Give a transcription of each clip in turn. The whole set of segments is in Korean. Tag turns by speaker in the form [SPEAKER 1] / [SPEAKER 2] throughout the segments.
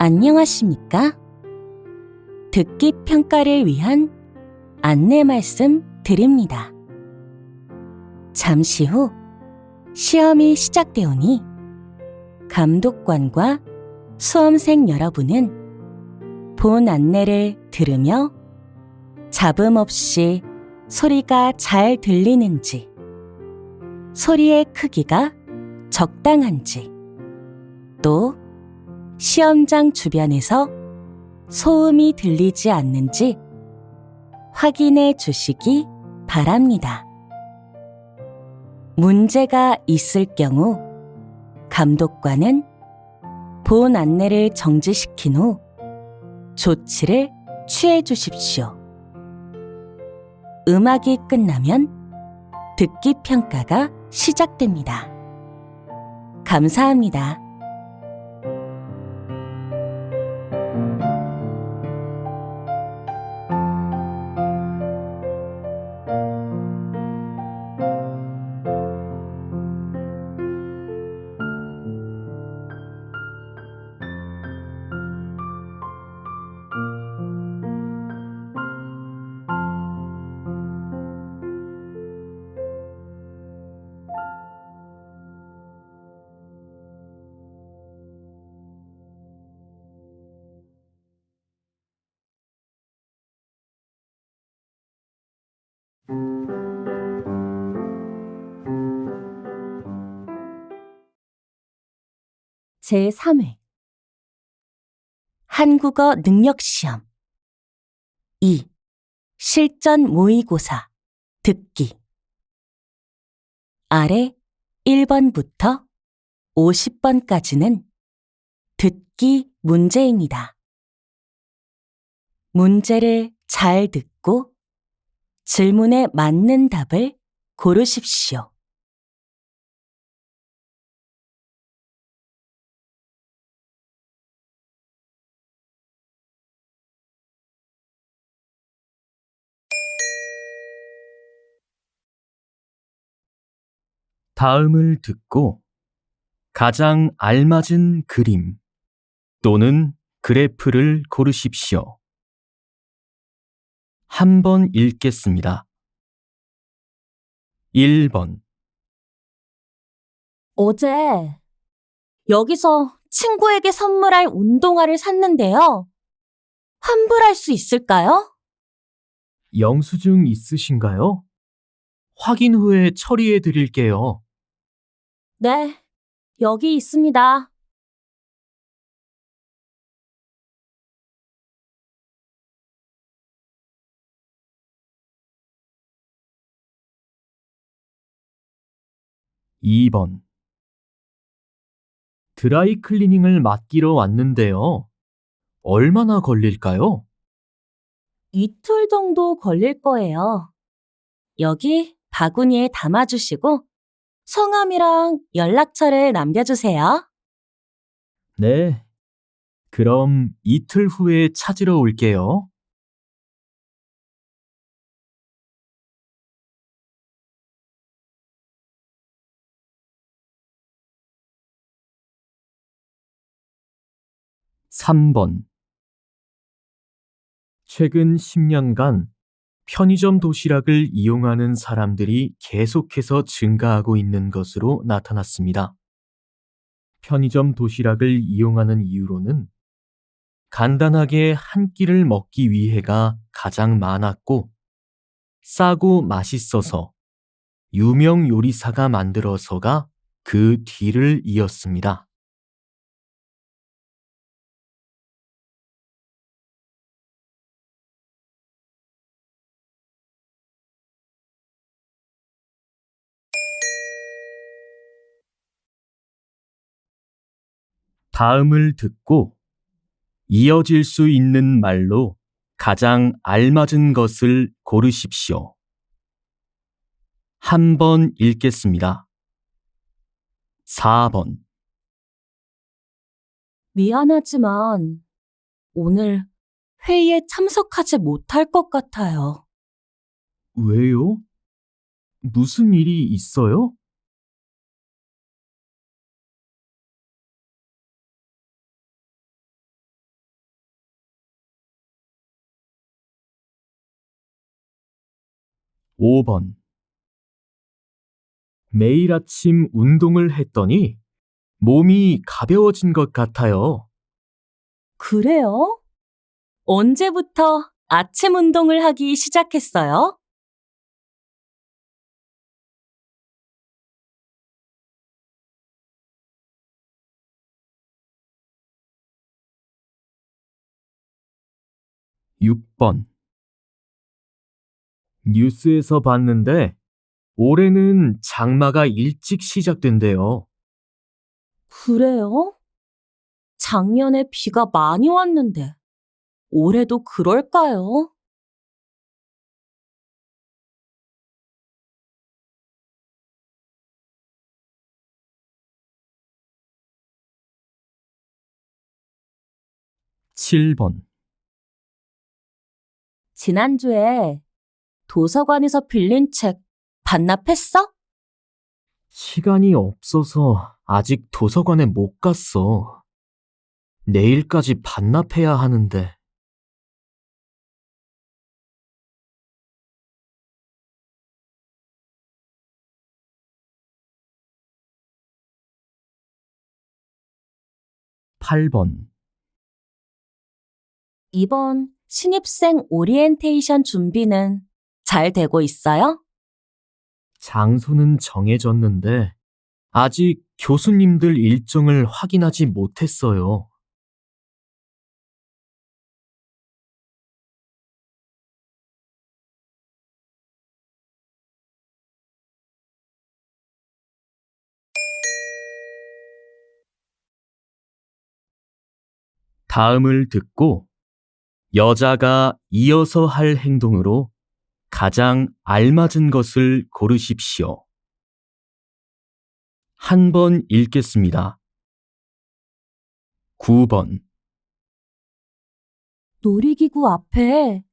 [SPEAKER 1] 안녕하십니까? 듣기 평가를 위한 안내 말씀 드립니다. 잠시 후 시험이 시작되오니 감독관과 수험생 여러분은 본 안내를 들으며 잡음 없이 소리가 잘 들리는지, 소리의 크기가 적당한지, 또 시험장 주변에서 소음이 들리지 않는지 확인해 주시기 바랍니다. 문제가 있을 경우 감독관은 본 안내를 정지시킨 후 조치를 취해 주십시오. 음악이 끝나면 듣기 평가가 시작됩니다. 감사합니다. 제3회 한국어 능력시험 2. 실전 모의고사 듣기. 아래 1번부터 50번까지는 듣기 문제입니다. 문제를 잘 듣고 질문에 맞는 답을 고르십시오.
[SPEAKER 2] 다음을 듣고 가장 알맞은 그림 또는 그래프를 고르십시오. 한번 읽겠습니다. 1번,
[SPEAKER 1] 어제 여기서 친구에게 선물할 운동화를 샀는데요. 환불할 수 있을까요?
[SPEAKER 2] 영수증 있으신가요? 확인 후에 처리해 드릴게요.
[SPEAKER 1] 네, 여기 있습니다.
[SPEAKER 2] 2번, 드라이 클리닝을 맡기러 왔는데요. 얼마나 걸릴까요?
[SPEAKER 1] 이틀 정도 걸릴 거예요. 여기 바구니에 담아주시고 성함이랑 연락처를 남겨주세요.
[SPEAKER 2] 네, 그럼 이틀 후에 찾으러 올게요. 3번, 최근 10년간 편의점 도시락을 이용하는 사람들이 계속해서 증가하고 있는 것으로 나타났습니다. 편의점 도시락을 이용하는 이유로는 간단하게 한 끼를 먹기 위해가 가장 많았고, 싸고 맛있어서 유명 요리사가 만들어서가 그 뒤를 이었습니다. 다음을 듣고 이어질 수 있는 말로 가장 알맞은 것을 고르십시오. 한번 읽겠습니다. 4번,
[SPEAKER 1] 미안하지만 오늘 회의에 참석하지 못할 것 같아요.
[SPEAKER 2] 왜요? 무슨 일이 있어요? 5번. 매일 아침 운동을 했더니 몸이 가벼워진 것 같아요.
[SPEAKER 1] 그래요? 언제부터 아침 운동을 하기 시작했어요?
[SPEAKER 2] 6번. 뉴스에서 봤는데 올해는 장마가 일찍 시작된대요.
[SPEAKER 1] 그래요? 작년에 비가 많이 왔는데 올해도 그럴까요?
[SPEAKER 2] 7번.
[SPEAKER 1] 지난주에 도서관에서 빌린 책 반납했어?
[SPEAKER 2] 시간이 없어서 아직 도서관에 못 갔어. 내일까지 반납해야 하는데. 8번.
[SPEAKER 1] 이번 신입생 오리엔테이션 준비는 잘 되고 있어요?
[SPEAKER 2] 장소는 정해졌는데 아직 교수님들 일정을 확인하지 못했어요. '다음을 듣고 여자가 이어서 할 행동으로 가장 알맞은 것을 고르십시오.' 한 번 읽겠습니다. 9번.
[SPEAKER 1] 놀이기구 앞에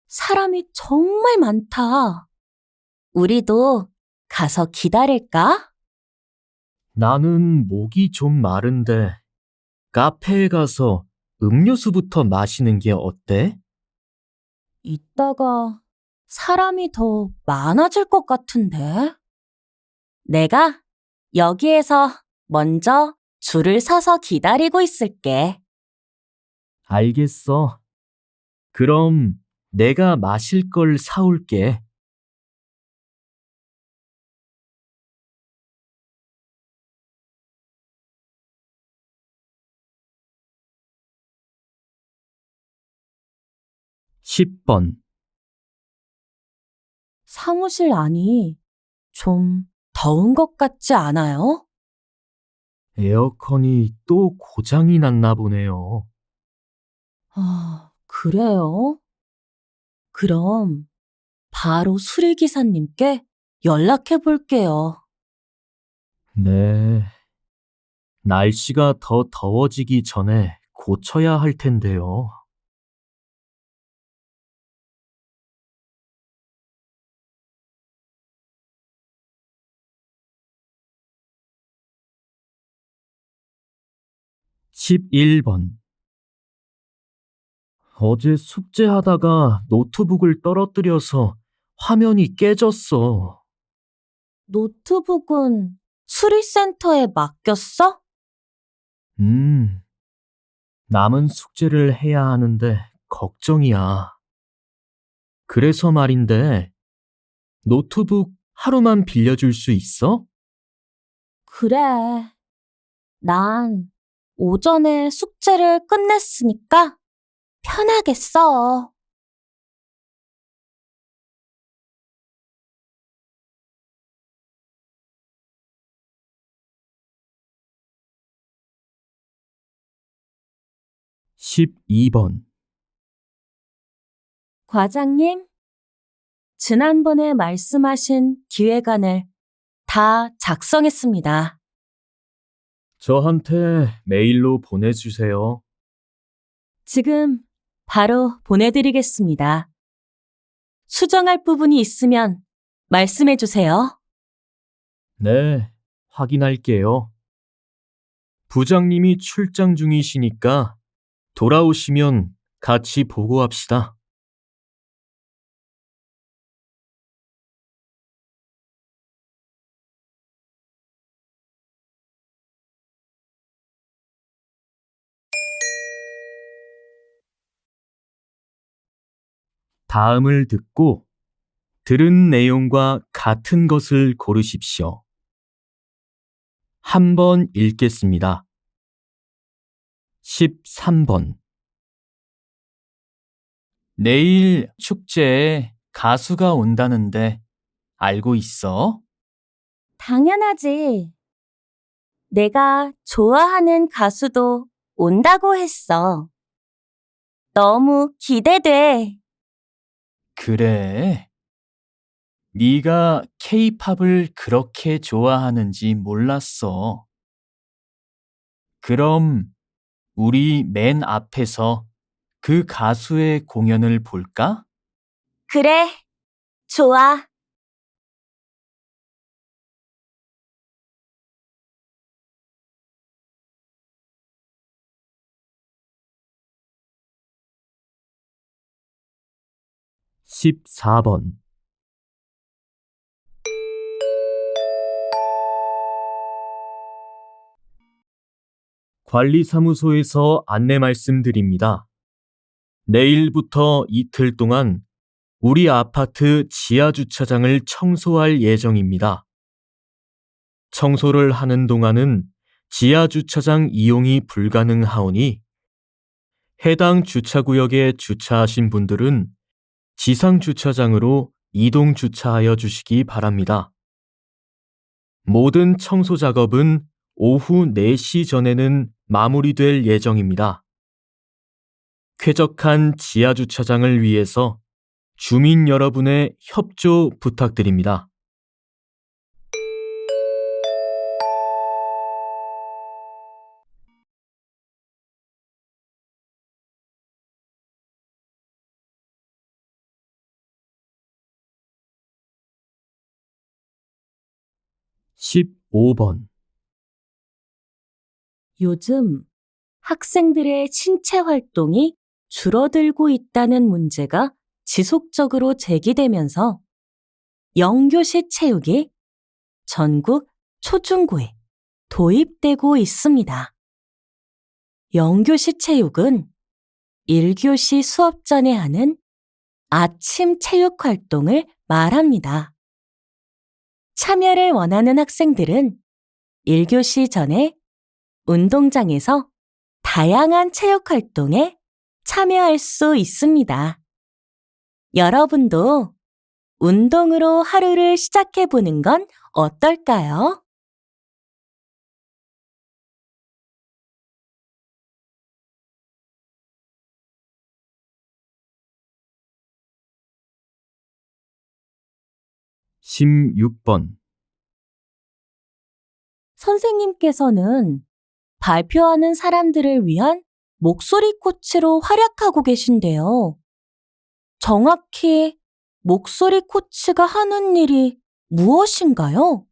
[SPEAKER 1] 사람이 정말 많다. 우리도 가서 기다릴까?
[SPEAKER 2] 나는 목이 좀 마른데 카페에 가서 음료수부터 마시는 게 어때?
[SPEAKER 1] 이따가 사람이 더 많아질 것 같은데. 내가 여기에서 먼저 줄을 서서 기다리고 있을게.
[SPEAKER 2] 알겠어. 그럼 내가 마실 걸 사올게. 10번.
[SPEAKER 1] 사무실 안이 좀 더운 것 같지 않아요?
[SPEAKER 2] 에어컨이 또 고장이 났나 보네요.
[SPEAKER 1] 아, 그래요? 그럼 바로 수리기사님께 연락해 볼게요.
[SPEAKER 2] 네. 날씨가 더 더워지기 전에 고쳐야 할 텐데요. 11번. 어제 숙제하다가 노트북을 떨어뜨려서 화면이 깨졌어.
[SPEAKER 1] 노트북은 수리센터에 맡겼어?
[SPEAKER 2] 음, 남은 숙제를 해야 하는데 걱정이야. 그래서 말인데, 노트북 하루만 빌려줄 수 있어?
[SPEAKER 1] 그래. 난 오전에 숙제를 끝냈으니까 편하게 써.
[SPEAKER 2] 12번.
[SPEAKER 1] 과장님, 지난번에 말씀하신 기획안을 다 작성했습니다.
[SPEAKER 2] 저한테 메일로 보내주세요.
[SPEAKER 1] 지금 바로 보내드리겠습니다. 수정할 부분이 있으면 말씀해 주세요.
[SPEAKER 2] 네, 확인할게요. 부장님이 출장 중이시니까 돌아오시면 같이 보고합시다. 다음을 듣고 들은 내용과 같은 것을 고르십시오. 한번 읽겠습니다. 13번. 내일 축제에 가수가 온다는데 알고 있어?
[SPEAKER 1] 당연하지. 내가 좋아하는 가수도 온다고 했어. 너무 기대돼.
[SPEAKER 2] 그래. 네가 케이팝을 그렇게 좋아하는지 몰랐어. 그럼 우리 맨 앞에서 그 가수의 공연을 볼까?
[SPEAKER 1] 그래, 좋아.
[SPEAKER 2] 십사 번. 관리사무소에서 안내 말씀드립니다. 내일부터 이틀 동안 우리 아파트 지하 주차장을 청소할 예정입니다. 청소를 하는 동안은 지하 주차장 이용이 불가능하오니 해당 주차구역에 주차하신 분들은 지상 주차장으로 이동 주차하여 주시기 바랍니다. 모든 청소 작업은 오후 4시 전에는 마무리될 예정입니다. 쾌적한 지하 주차장을 위해서 주민 여러분의 협조 부탁드립니다. 십오 번.
[SPEAKER 1] 요즘 학생들의 신체 활동이 줄어들고 있다는 문제가 지속적으로 제기되면서 영교시 체육이 전국 초중고에 도입되고 있습니다. 영교시 체육은 1교시 수업 전에 하는 아침 체육 활동을 말합니다. 참여를 원하는 학생들은 1교시 전에 운동장에서 다양한 체육 활동에 참여할 수 있습니다. 여러분도 운동으로 하루를 시작해 보는 건 어떨까요?
[SPEAKER 2] 십육 번.
[SPEAKER 1] 선생님께서는 발표하는 사람들을 위한 목소리 코치로 활약하고 계신데요. 정확히 목소리 코치가 하는 일이 무엇인가요?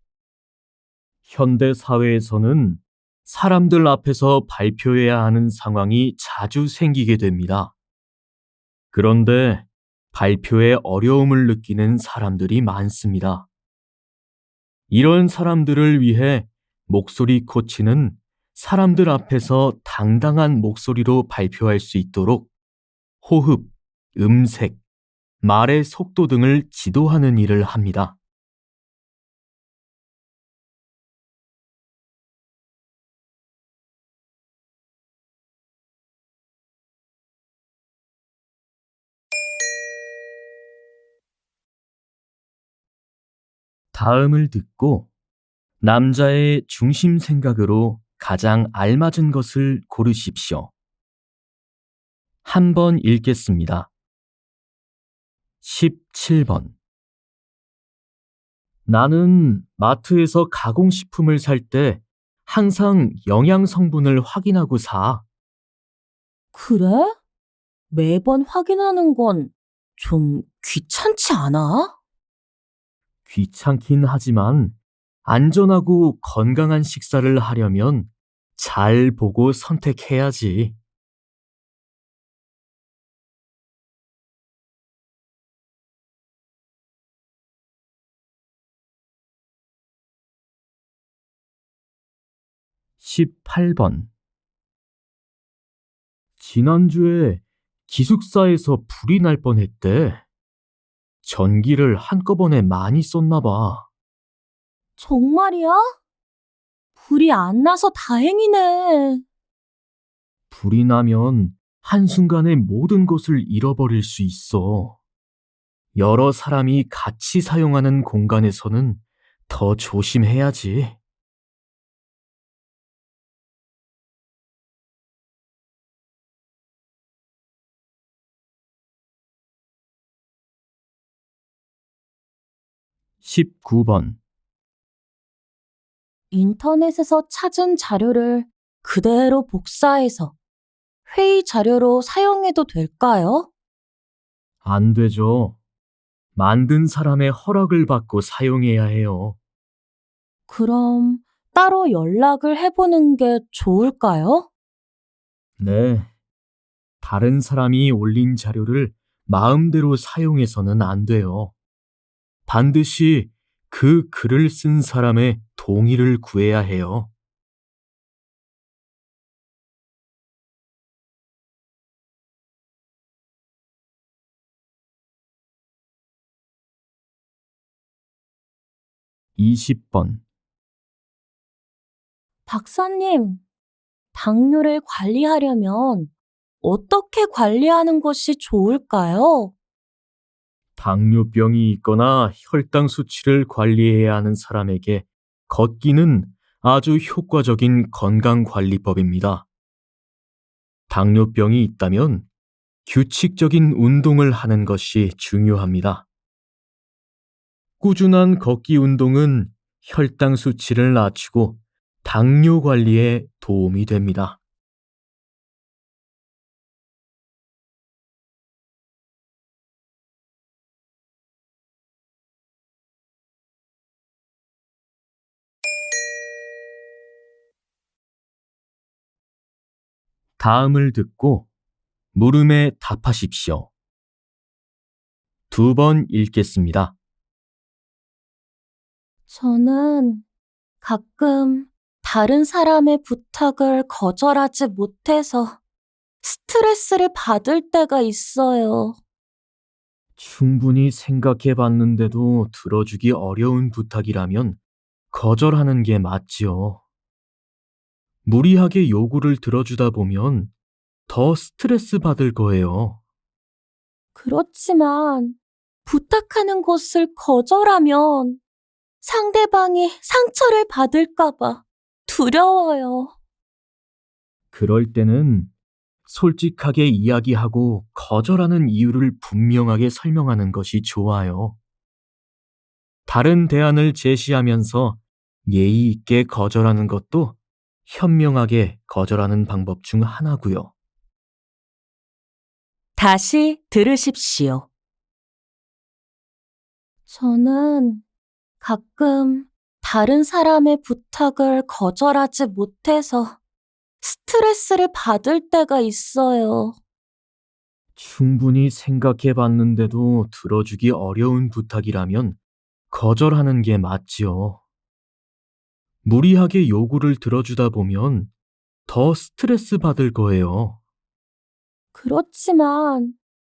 [SPEAKER 2] 현대 사회에서는 사람들 앞에서 발표해야 하는 상황이 자주 생기게 됩니다. 그런데 발표에 어려움을 느끼는 사람들이 많습니다. 이런 사람들을 위해 목소리 코치는 사람들 앞에서 당당한 목소리로 발표할 수 있도록 호흡, 음색, 말의 속도 등을 지도하는 일을 합니다. 다음을 듣고 남자의 중심 생각으로 가장 알맞은 것을 고르십시오. 한번 읽겠습니다. 17번. 나는 마트에서 가공식품을 살 때 항상 영양 성분을 확인하고 사.
[SPEAKER 1] 그래? 매번 확인하는 건 좀 귀찮지 않아?
[SPEAKER 2] 귀찮긴 하지만 안전하고 건강한 식사를 하려면 잘 보고 선택해야지. 십팔 번. 지난주에 기숙사에서 불이 날 뻔했대. 전기를 한꺼번에 많이 썼나 봐.
[SPEAKER 1] 정말이야? 불이 안 나서 다행이네.
[SPEAKER 2] 불이 나면 한순간에 모든 것을 잃어버릴 수 있어. 여러 사람이 같이 사용하는 공간에서는 더 조심해야지. 19번.
[SPEAKER 1] 인터넷에서 찾은 자료를 그대로 복사해서 회의 자료로 사용해도 될까요?
[SPEAKER 2] 안 되죠. 만든 사람의 허락을 받고 사용해야 해요.
[SPEAKER 1] 그럼 따로 연락을 해보는 게 좋을까요?
[SPEAKER 2] 네. 다른 사람이 올린 자료를 마음대로 사용해서는 안 돼요. 반드시 그 글을 쓴 사람의 동의를 구해야 해요. 20번.
[SPEAKER 1] 박사님, 당뇨를 관리하려면 어떻게 관리하는 것이 좋을까요?
[SPEAKER 2] 당뇨병이 있거나 혈당 수치를 관리해야 하는 사람에게 걷기는 아주 효과적인 건강관리법입니다. 당뇨병이 있다면 규칙적인 운동을 하는 것이 중요합니다. 꾸준한 걷기 운동은 혈당 수치를 낮추고 당뇨 관리에 도움이 됩니다. 다음을 듣고 물음에 답하십시오. 2번 읽겠습니다.
[SPEAKER 1] 저는 가끔 다른 사람의 부탁을 거절하지 못해서 스트레스를 받을 때가 있어요.
[SPEAKER 2] 충분히 생각해 봤는데도 들어주기 어려운 부탁이라면 거절하는 게 맞지요. 무리하게 요구를 들어주다 보면 더 스트레스 받을 거예요.
[SPEAKER 1] 그렇지만 부탁하는 것을 거절하면 상대방이 상처를 받을까봐 두려워요.
[SPEAKER 2] 그럴 때는 솔직하게 이야기하고 거절하는 이유를 분명하게 설명하는 것이 좋아요. 다른 대안을 제시하면서 예의 있게 거절하는 것도 현명하게 거절하는 방법 중 하나고요.
[SPEAKER 1] 다시 들으십시오. 저는 가끔 다른 사람의 부탁을 거절하지 못해서 스트레스를 받을 때가 있어요.
[SPEAKER 2] 충분히 생각해 봤는데도 들어주기 어려운 부탁이라면 거절하는 게 맞지요. 무리하게 요구를 들어주다 보면 더 스트레스 받을 거예요.
[SPEAKER 1] 그렇지만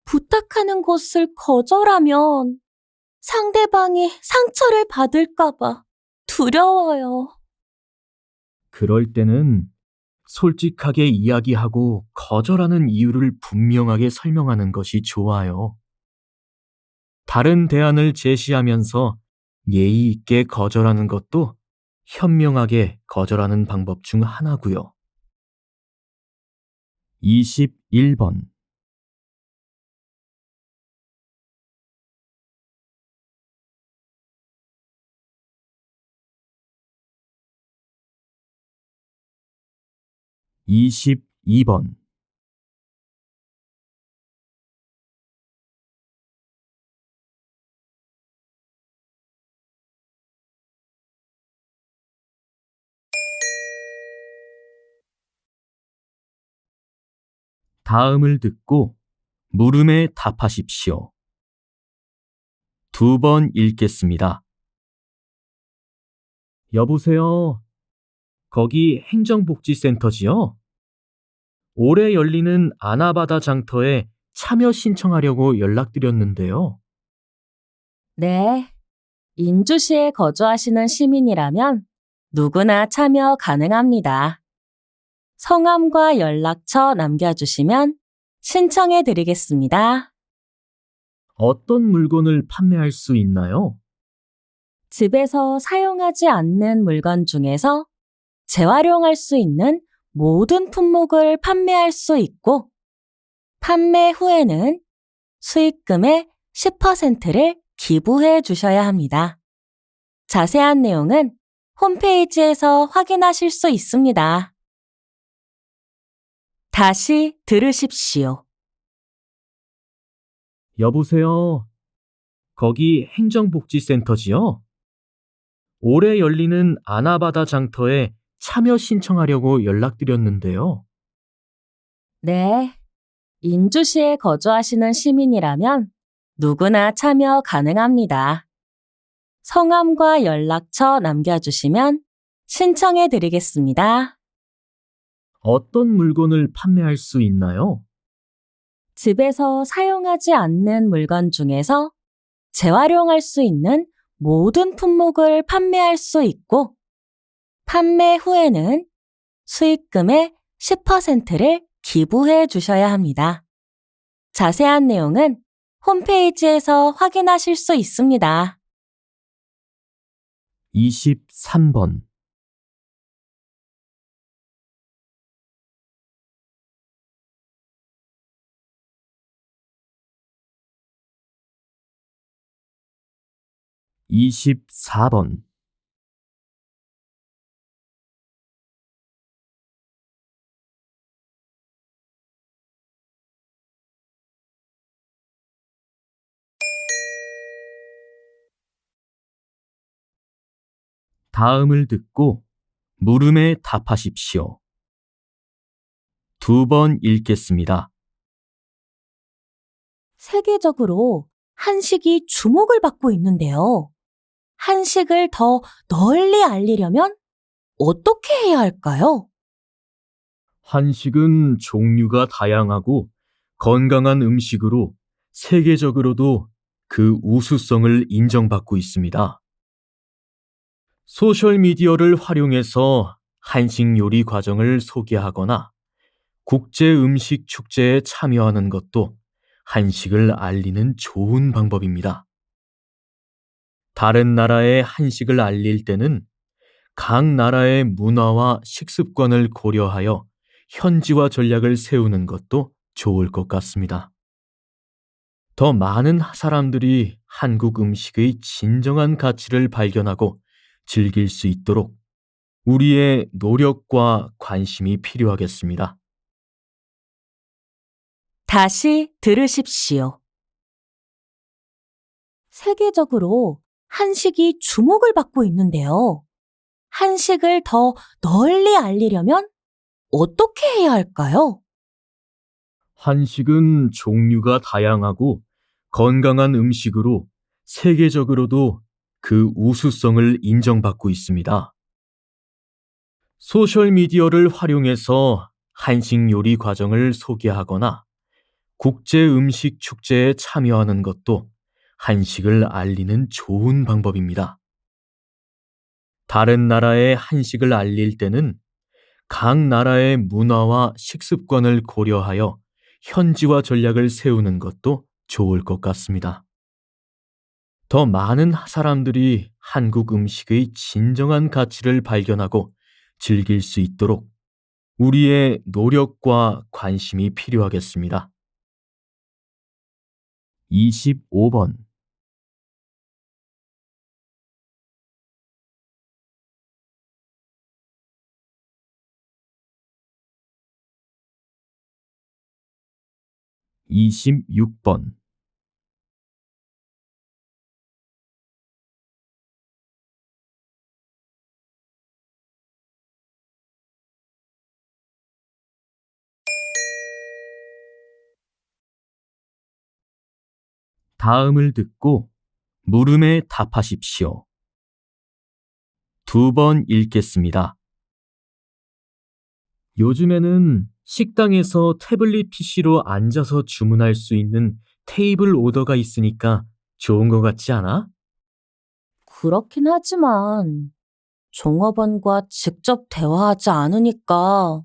[SPEAKER 1] 부탁하는 것을 거절하면 상대방이 상처를 받을까봐 두려워요.
[SPEAKER 2] 그럴 때는 솔직하게 이야기하고 거절하는 이유를 분명하게 설명하는 것이 좋아요. 다른 대안을 제시하면서 예의 있게 거절하는 것도 현명하게 거절하는 방법 중 하나고요. 21번. (22번) 다음을 듣고 물음에 답하십시오. 2번 읽겠습니다. 여보세요. 거기 행정복지센터지요? 올해 열리는 아나바다 장터에 참여 신청하려고 연락드렸는데요.
[SPEAKER 1] 네. 인주시에 거주하시는 시민이라면 누구나 참여 가능합니다. 성함과 연락처 남겨주시면 신청해 드리겠습니다.
[SPEAKER 2] 어떤 물건을 판매할 수 있나요?
[SPEAKER 1] 집에서 사용하지 않는 물건 중에서 재활용할 수 있는 모든 품목을 판매할 수 있고, 판매 후에는 수익금의 10%를 기부해 주셔야 합니다. 자세한 내용은 홈페이지에서 확인하실 수 있습니다. 다시 들으십시오.
[SPEAKER 2] 여보세요. 거기 행정복지센터지요? 올해 열리는 아나바다 장터에 참여 신청하려고 연락드렸는데요.
[SPEAKER 1] 네. 인주시에 거주하시는 시민이라면 누구나 참여 가능합니다. 성함과 연락처 남겨주시면 신청해 드리겠습니다.
[SPEAKER 2] 어떤 물건을 판매할 수 있나요?
[SPEAKER 1] 집에서 사용하지 않는 물건 중에서 재활용할 수 있는 모든 품목을 판매할 수 있고, 판매 후에는 수익금의 10%를 기부해 주셔야 합니다. 자세한 내용은 홈페이지에서 확인하실 수 있습니다.
[SPEAKER 2] 23번. 24번. 다음을 듣고 물음에 답하십시오. 2번 읽겠습니다.
[SPEAKER 1] 세계적으로 한식이 주목을 받고 있는데요. 한식을 더 널리 알리려면 어떻게 해야 할까요?
[SPEAKER 2] 한식은 종류가 다양하고 건강한 음식으로 세계적으로도 그 우수성을 인정받고 있습니다. 소셜미디어를 활용해서 한식 요리 과정을 소개하거나 국제 음식 축제에 참여하는 것도 한식을 알리는 좋은 방법입니다. 다른 나라의 한식을 알릴 때는 각 나라의 문화와 식습관을 고려하여 현지화 전략을 세우는 것도 좋을 것 같습니다. 더 많은 사람들이 한국 음식의 진정한 가치를 발견하고 즐길 수 있도록 우리의 노력과 관심이 필요하겠습니다.
[SPEAKER 1] 다시 들으십시오. 세계적으로 한식이 주목을 받고 있는데요. 한식을 더 널리 알리려면 어떻게 해야 할까요?
[SPEAKER 2] 한식은 종류가 다양하고 건강한 음식으로 세계적으로도 그 우수성을 인정받고 있습니다. 소셜미디어를 활용해서 한식 요리 과정을 소개하거나 국제 음식 축제에 참여하는 것도 한식을 알리는 좋은 방법입니다. 다른 나라의 한식을 알릴 때는 각 나라의 문화와 식습관을 고려하여 현지화 전략을 세우는 것도 좋을 것 같습니다. 더 많은 사람들이 한국 음식의 진정한 가치를 발견하고 즐길 수 있도록 우리의 노력과 관심이 필요하겠습니다. 25번. 26번. 다음을 듣고 물음에 답하십시오. 2번 읽겠습니다. 요즘에는 식당에서 태블릿 PC로 앉아서 주문할 수 있는 테이블 오더가 있으니까 좋은 것 같지 않아?
[SPEAKER 1] 그렇긴 하지만 종업원과 직접 대화하지 않으니까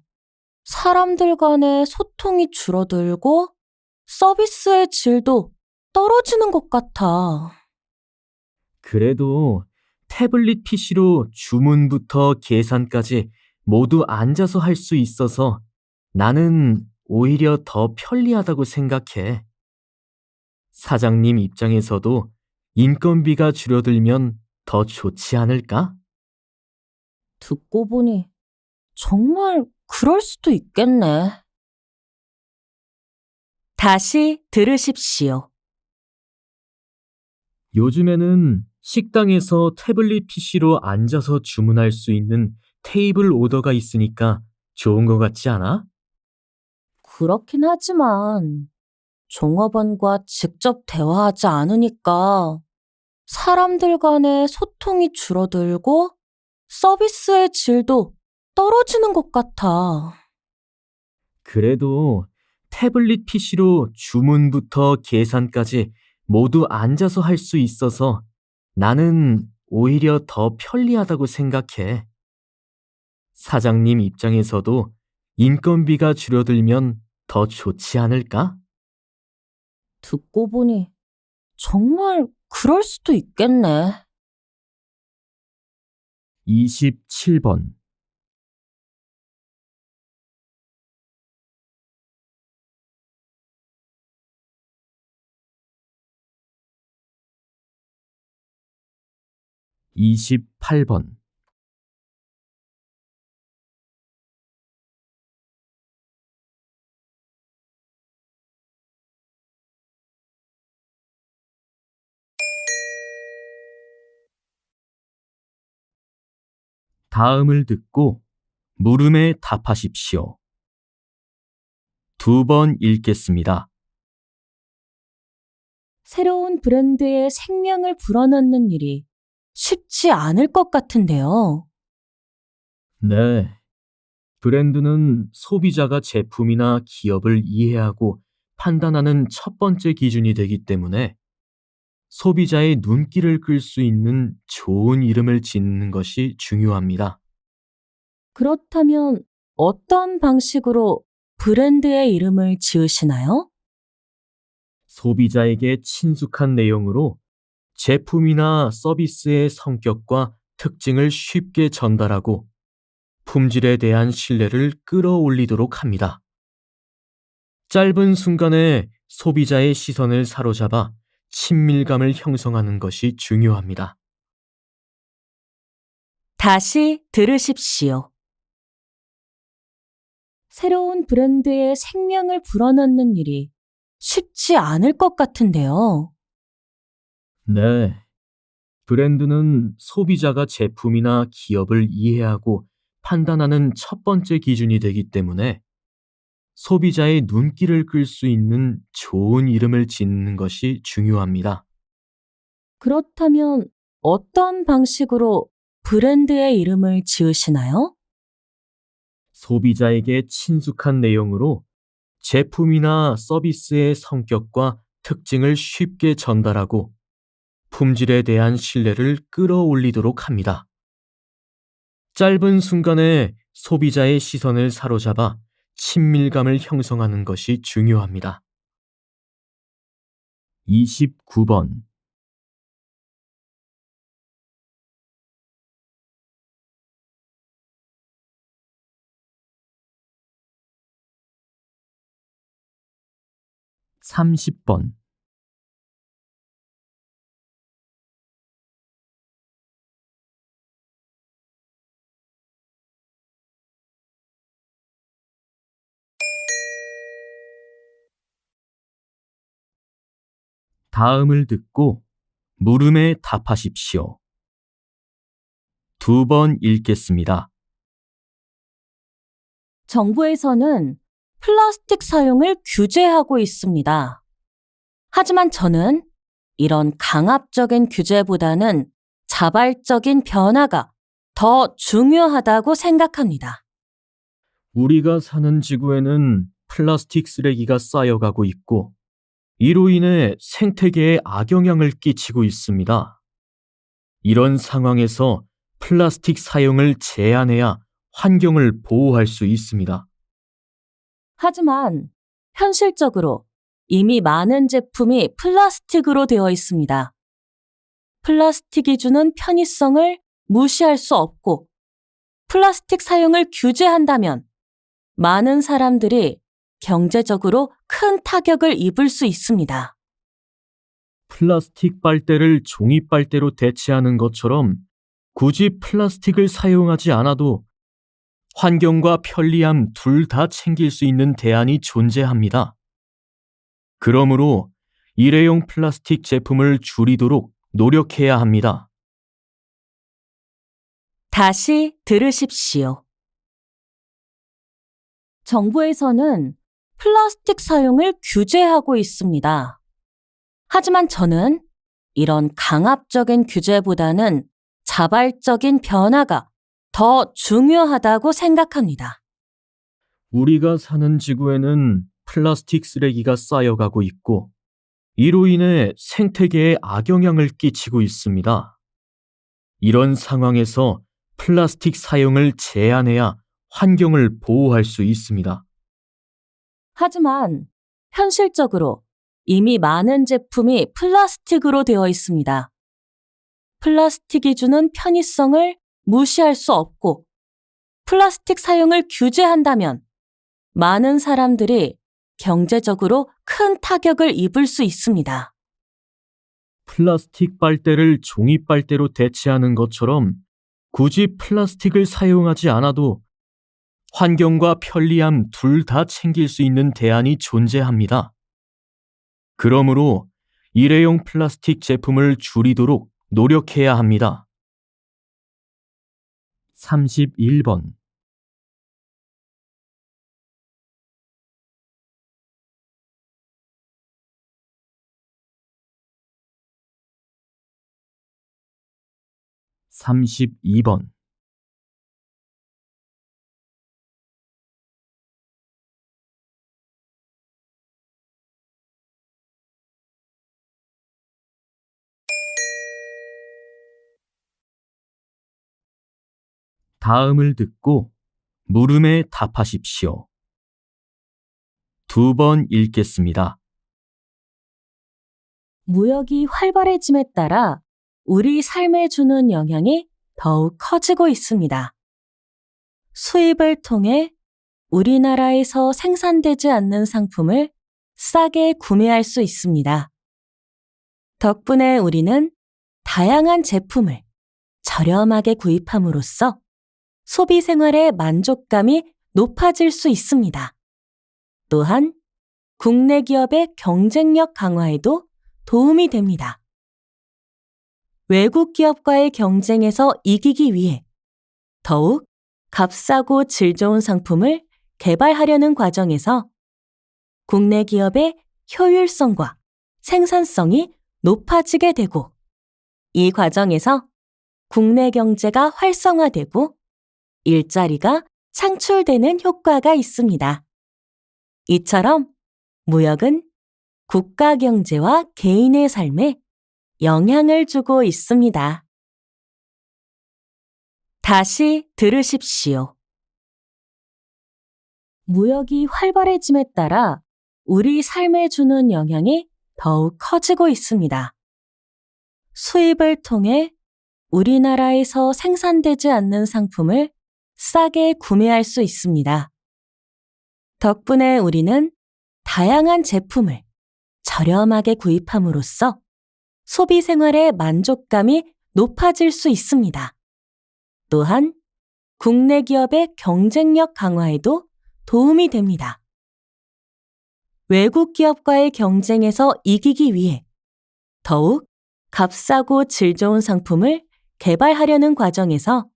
[SPEAKER 1] 사람들 간의 소통이 줄어들고 서비스의 질도 떨어지는 것 같아.
[SPEAKER 2] 그래도 태블릿 PC로 주문부터 계산까지 모두 앉아서 할 수 있어서 나는 오히려 더 편리하다고 생각해. 사장님 입장에서도 인건비가 줄어들면 더 좋지 않을까?
[SPEAKER 1] 듣고 보니 정말 그럴 수도 있겠네. 다시 들으십시오.
[SPEAKER 2] 요즘에는 식당에서 태블릿 PC로 앉아서 주문할 수 있는 테이블 오더가 있으니까 좋은 것 같지 않아?
[SPEAKER 1] 그렇긴 하지만 종업원과 직접 대화하지 않으니까 사람들 간의 소통이 줄어들고 서비스의 질도 떨어지는 것 같아.
[SPEAKER 2] 그래도 태블릿 PC로 주문부터 계산까지 모두 앉아서 할 수 있어서 나는 오히려 더 편리하다고 생각해. 사장님 입장에서도 인건비가 줄어들면 더 좋지 않을까?
[SPEAKER 1] 듣고 보니 정말 그럴 수도 있겠네.
[SPEAKER 2] 27번. 이십팔 번. 다음을 듣고 물음에 답하십시오. 두 번 읽겠습니다.
[SPEAKER 1] 새로운 브랜드에 생명을 불어넣는 일이 쉽지 않을 것 같은데요.
[SPEAKER 2] 네. 브랜드는 소비자가 제품이나 기업을 이해하고 판단하는 첫 번째 기준이 되기 때문에 소비자의 눈길을 끌 수 있는 좋은 이름을 짓는 것이 중요합니다.
[SPEAKER 1] 그렇다면 어떤 방식으로 브랜드의 이름을 지으시나요?
[SPEAKER 2] 소비자에게 친숙한 내용으로 제품이나 서비스의 성격과 특징을 쉽게 전달하고 품질에 대한 신뢰를 끌어올리도록 합니다. 짧은 순간에 소비자의 시선을 사로잡아 친밀감을 형성하는 것이 중요합니다.
[SPEAKER 1] 다시 들으십시오. 새로운 브랜드에 생명을 불어넣는 일이 쉽지 않을 것 같은데요.
[SPEAKER 2] 네. 브랜드는 소비자가 제품이나 기업을 이해하고 판단하는 첫 번째 기준이 되기 때문에 소비자의 눈길을 끌 수 있는 좋은 이름을 짓는 것이 중요합니다.
[SPEAKER 1] 그렇다면 어떤 방식으로 브랜드의 이름을 지으시나요?
[SPEAKER 2] 소비자에게 친숙한 내용으로 제품이나 서비스의 성격과 특징을 쉽게 전달하고 품질에 대한 신뢰를 끌어올리도록 합니다. 짧은 순간에 소비자의 시선을 사로잡아 친밀감을 형성하는 것이 중요합니다. 29번. 삼십 번. 다음을 듣고 물음에 답하십시오. 두 번 읽겠습니다.
[SPEAKER 1] 정부에서는 플라스틱 사용을 규제하고 있습니다. 하지만 저는 이런 강압적인 규제보다는 자발적인 변화가 더 중요하다고 생각합니다.
[SPEAKER 2] 우리가 사는 지구에는 플라스틱 쓰레기가 쌓여가고 있고 이로 인해 생태계에 악영향을 끼치고 있습니다. 이런 상황에서 플라스틱 사용을 제한해야 환경을 보호할 수 있습니다.
[SPEAKER 1] 하지만 현실적으로 이미 많은 제품이 플라스틱으로 되어 있습니다. 플라스틱이 주는 편의성을 무시할 수 없고, 플라스틱 사용을 규제한다면 많은 사람들이 경제적으로 큰 타격을 입을 수 있습니다.
[SPEAKER 2] 플라스틱 빨대를 종이 빨대로 대체하는 것처럼 굳이 플라스틱을 사용하지 않아도 환경과 편리함 둘 다 챙길 수 있는 대안이 존재합니다. 그러므로 일회용 플라스틱 제품을 줄이도록 노력해야 합니다.
[SPEAKER 1] 다시 들으십시오. 정부에서는 플라스틱 사용을 규제하고 있습니다. 하지만 저는 이런 강압적인 규제보다는 자발적인 변화가 더 중요하다고 생각합니다.
[SPEAKER 2] 우리가 사는 지구에는 플라스틱 쓰레기가 쌓여가고 있고, 이로 인해 생태계에 악영향을 끼치고 있습니다. 이런 상황에서 플라스틱 사용을 제한해야 환경을 보호할 수 있습니다.
[SPEAKER 1] 하지만 현실적으로 이미 많은 제품이 플라스틱으로 되어 있습니다. 플라스틱이 주는 편의성을 무시할 수 없고, 플라스틱 사용을 규제한다면 많은 사람들이 경제적으로 큰 타격을 입을 수 있습니다.
[SPEAKER 2] 플라스틱 빨대를 종이 빨대로 대체하는 것처럼 굳이 플라스틱을 사용하지 않아도 환경과 편리함 둘 다 챙길 수 있는 대안이 존재합니다. 그러므로 일회용 플라스틱 제품을 줄이도록 노력해야 합니다. 31번. (32번) 다음을 듣고 물음에 답하십시오. 2번 읽겠습니다.
[SPEAKER 1] 무역이 활발해짐에 따라 우리 삶에 주는 영향이 더욱 커지고 있습니다. 수입을 통해 우리나라에서 생산되지 않는 상품을 싸게 구매할 수 있습니다. 덕분에 우리는 다양한 제품을 저렴하게 구입함으로써 소비 생활의 만족감이 높아질 수 있습니다. 또한 국내 기업의 경쟁력 강화에도 도움이 됩니다. 외국 기업과의 경쟁에서 이기기 위해 더욱 값싸고 질 좋은 상품을 개발하려는 과정에서 국내 기업의 효율성과 생산성이 높아지게 되고, 이 과정에서 국내 경제가 활성화되고 일자리가 창출되는 효과가 있습니다. 이처럼 무역은 국가 경제와 개인의 삶에 영향을 주고 있습니다. 다시 들으십시오. 무역이 활발해짐에 따라 우리 삶에 주는 영향이 더욱 커지고 있습니다. 수입을 통해 우리나라에서 생산되지 않는 상품을 싸게 구매할 수 있습니다. 덕분에 우리는 다양한 제품을 저렴하게 구입함으로써 소비 생활의 만족감이 높아질 수 있습니다. 또한 국내 기업의 경쟁력 강화에도 도움이 됩니다. 외국 기업과의 경쟁에서 이기기 위해 더욱 값싸고 질 좋은 상품을 개발하려는 과정에서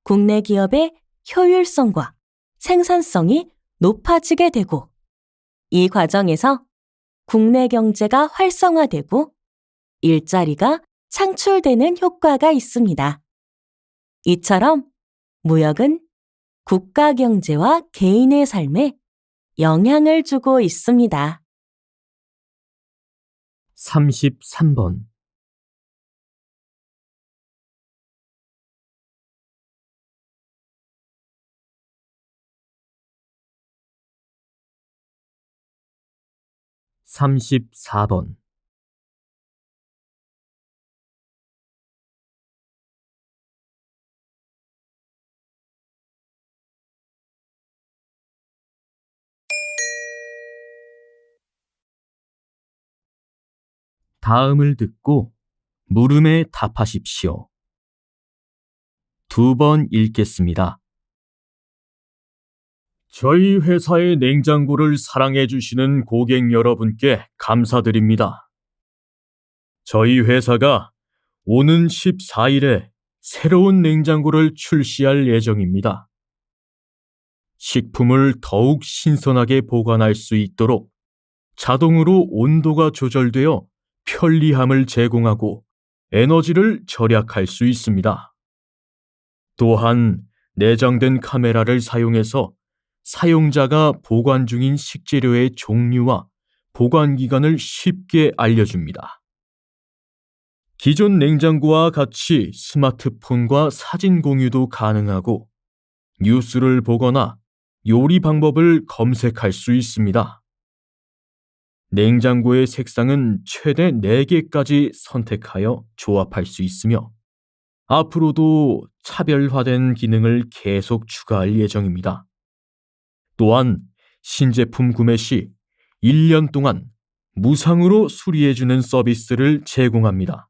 [SPEAKER 1] 국내 기업의 효율성과 생산성이 높아지게 되고, 이 과정에서 국내 경제가 활성화되고 일자리가 창출되는 효과가 있습니다. 이처럼 무역은 국가 경제와 개인의 삶에 영향을 주고 있습니다.
[SPEAKER 2] 33번, 34번, 다음을 듣고 물음에 답하십시오. 2번 읽겠습니다. 저희 회사의 냉장고를 사랑해 주시는 고객 여러분께 감사드립니다. 저희 회사가 오는 14일에 새로운 냉장고를 출시할 예정입니다. 식품을 더욱 신선하게 보관할 수 있도록 자동으로 온도가 조절되어 편리함을 제공하고 에너지를 절약할 수 있습니다. 또한 내장된 카메라를 사용해서 사용자가 보관 중인 식재료의 종류와 보관 기간을 쉽게 알려줍니다. 기존 냉장고와 같이 스마트폰과 사진 공유도 가능하고 뉴스를 보거나 요리 방법을 검색할 수 있습니다. 냉장고의 색상은 최대 4개까지 선택하여 조합할 수 있으며 앞으로도 차별화된 기능을 계속 추가할 예정입니다. 또한 신제품 구매 시 1년 동안 무상으로 수리해주는 서비스를 제공합니다.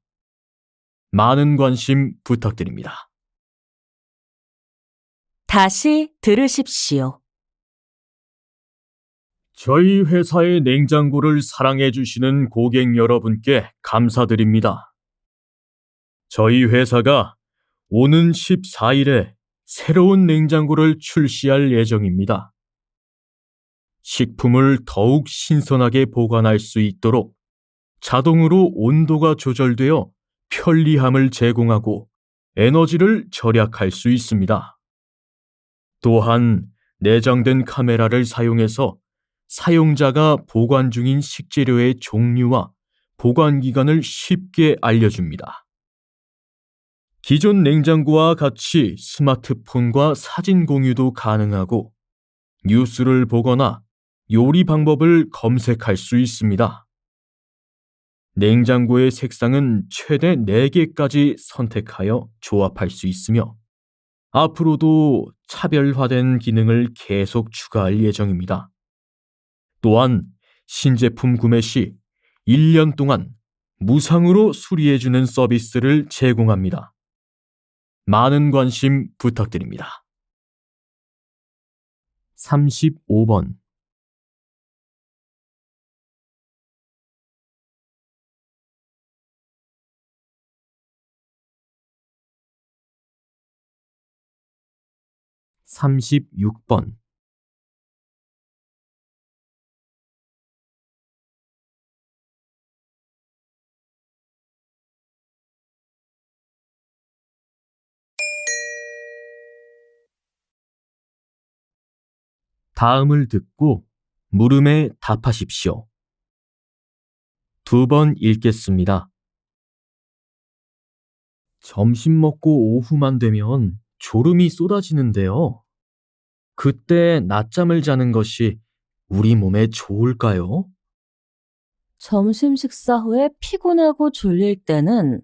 [SPEAKER 2] 많은 관심 부탁드립니다.
[SPEAKER 1] 다시 들으십시오.
[SPEAKER 2] 저희 회사의 냉장고를 사랑해 주시는 고객 여러분께 감사드립니다. 저희 회사가 오는 14일에 새로운 냉장고를 출시할 예정입니다. 식품을 더욱 신선하게 보관할 수 있도록 자동으로 온도가 조절되어 편리함을 제공하고 에너지를 절약할 수 있습니다. 또한 내장된 카메라를 사용해서 사용자가 보관 중인 식재료의 종류와 보관 기간을 쉽게 알려줍니다. 기존 냉장고와 같이 스마트폰과 사진 공유도 가능하고 뉴스를 보거나 요리 방법을 검색할 수 있습니다. 냉장고의 색상은 최대 4개까지 선택하여 조합할 수 있으며 앞으로도 차별화된 기능을 계속 추가할 예정입니다. 또한 신제품 구매 시 1년 동안 무상으로 수리해주는 서비스를 제공합니다. 많은 관심 부탁드립니다. 35번, 36번, 다음을 듣고 물음에 답하십시오. 2번 읽겠습니다. 점심 먹고 오후만 되면 졸음이 쏟아지는데요. 그때 낮잠을 자는 것이 우리 몸에 좋을까요?
[SPEAKER 1] 점심 식사 후에 피곤하고 졸릴 때는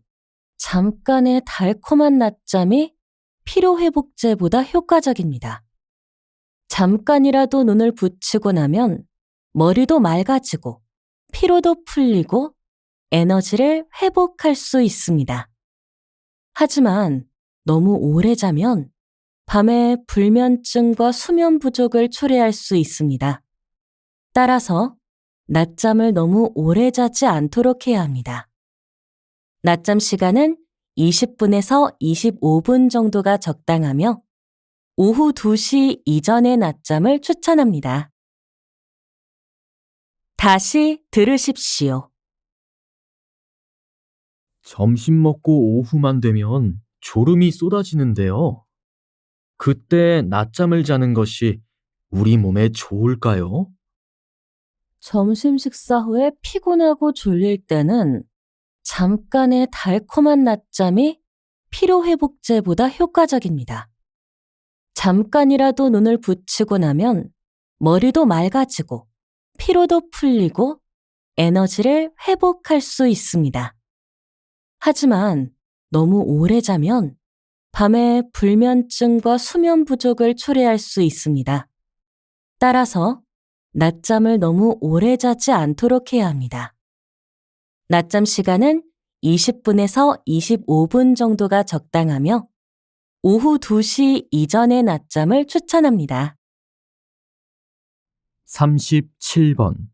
[SPEAKER 1] 잠깐의 달콤한 낮잠이 피로회복제보다 효과적입니다. 잠깐이라도 눈을 붙이고 나면 머리도 맑아지고 피로도 풀리고 에너지를 회복할 수 있습니다. 하지만 너무 오래 자면 밤에 불면증과 수면 부족을 초래할 수 있습니다. 따라서 낮잠을 너무 오래 자지 않도록 해야 합니다. 낮잠 시간은 20분에서 25분 정도가 적당하며 오후 2시 이전의 낮잠을 추천합니다. 다시 들으십시오.
[SPEAKER 2] 점심 먹고 오후만 되면 졸음이 쏟아지는데요. 그때 낮잠을 자는 것이 우리 몸에 좋을까요?
[SPEAKER 1] 점심 식사 후에 피곤하고 졸릴 때는 잠깐의 달콤한 낮잠이 피로회복제보다 효과적입니다. 잠깐이라도 눈을 붙이고 나면 머리도 맑아지고 피로도 풀리고 에너지를 회복할 수 있습니다. 하지만 너무 오래 자면 밤에 불면증과 수면 부족을 초래할 수 있습니다. 따라서 낮잠을 너무 오래 자지 않도록 해야 합니다. 낮잠 시간은 20분에서 25분 정도가 적당하며 오후 2시 이전의 낮잠을 추천합니다.
[SPEAKER 2] 37번.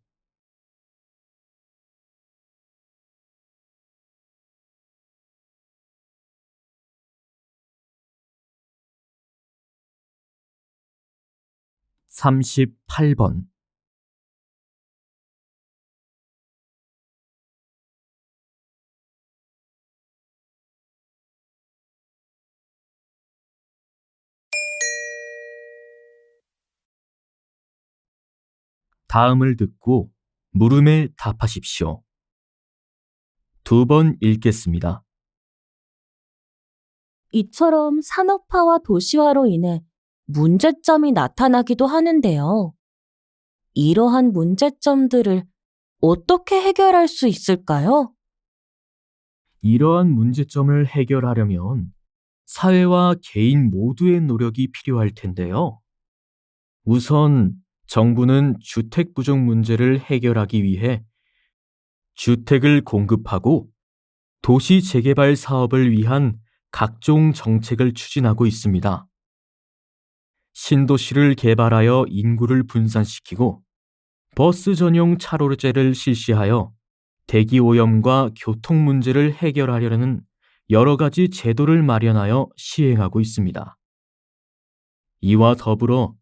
[SPEAKER 2] 38번. '다음을 듣고 물음에 답하십시오. 2번 읽겠습니다.
[SPEAKER 1] 이처럼 산업화와 도시화로 인해 문제점이 나타나기도 하는데요. 이러한 문제점들을 어떻게 해결할 수 있을까요?
[SPEAKER 2] 이러한 문제점을 해결하려면 사회와 개인 모두의 노력이 필요할 텐데요. 우선 정부는 주택 부족 문제를 해결하기 위해 주택을 공급하고 도시 재개발 사업을 위한 각종 정책을 추진하고 있습니다. 신도시를 개발하여 인구를 분산시키고 버스 전용 차로제를 실시하여 대기 오염과 교통 문제를 해결하려는 여러 가지 제도를 마련하여 시행하고 있습니다. 이와 더불어